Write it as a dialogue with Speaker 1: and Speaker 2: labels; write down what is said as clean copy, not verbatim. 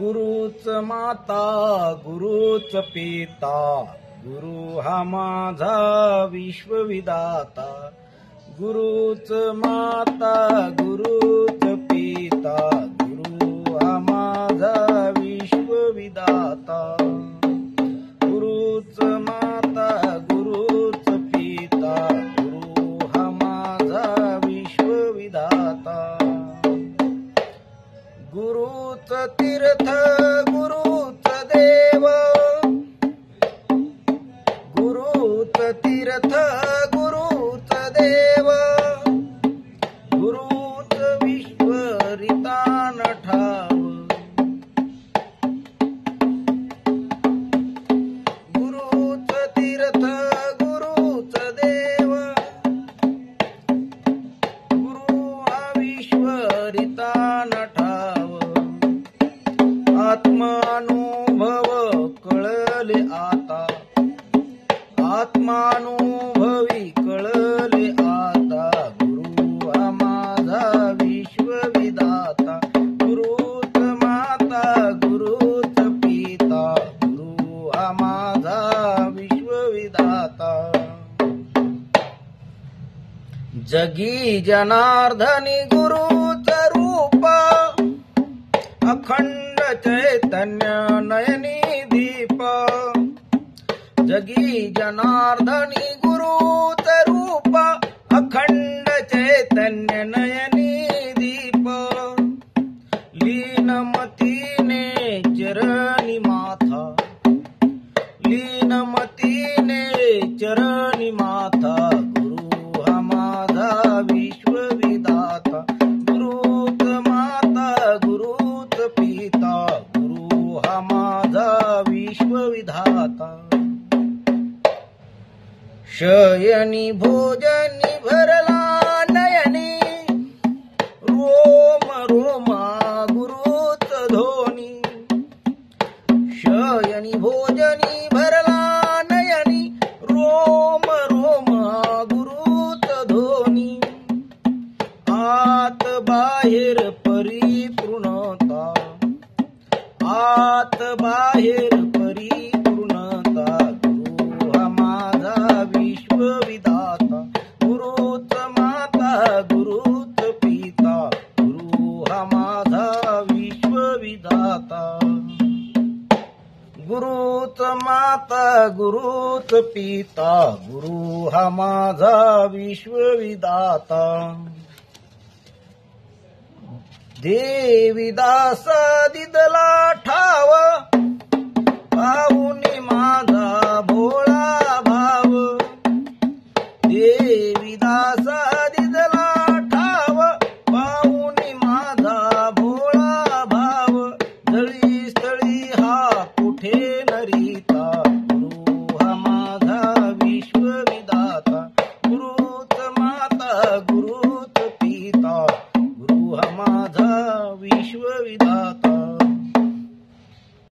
Speaker 1: गुरुच माता गुरुच पिता, गुरु हा माझा विश्वविधाता. गुरुच माता गुरुच पिता, गुरु हा माझा विश्वविधाता. गुरुच माता गुरुच पिता, गुरु हा माझा विश्वविधाता. गुरुच तीर्थ गुरुच देव, गुरुच तीर्थ गुरुच देव, गुरुच विश्वरितान ठाव. गुरुच तीर्थ गुरुच देव, गुरु हा विश्वरितान ठाव. आत्मानुभव कळले आता, आत्मानुभवी कळले आता. गुरु हा माझा विश्वविधाता. गुरुच माता गुरुच पिता, गुरु हा माझा विश्वविधाता. जगी जनार्दनी गुरुच रूप, अखंड चैतन्य नयनी दीप. जगी जनार्दनी गुरुच रूप, अखंड चैतन्य नयनी दीप. लीनमतीने चरणी माथा, लीनमतीने चरणी माथा. गुरु हा माझा विश्वविधाता. गुरुच माता गुरुच पिता, गुरु हा माझा विश्वविधाता. शयनी भोजनी भरला नयनी, रोम रोमा गुरुच ध्वनी. शयनी भोजनी भरला नयनी, रोम रोमा गुरुच ध्वनी. आत बाहेर परिपूर्णता, आत बाहेर परिपूर्णता. गुरु हा माझा विश्वविधाता. गुरुच माता गुरुच पिता, गुरु हा माझा विश्वविधाता. गुरुच माता गुरुच पिता, गुरु हा माझा विश्वविधाता. देवीदास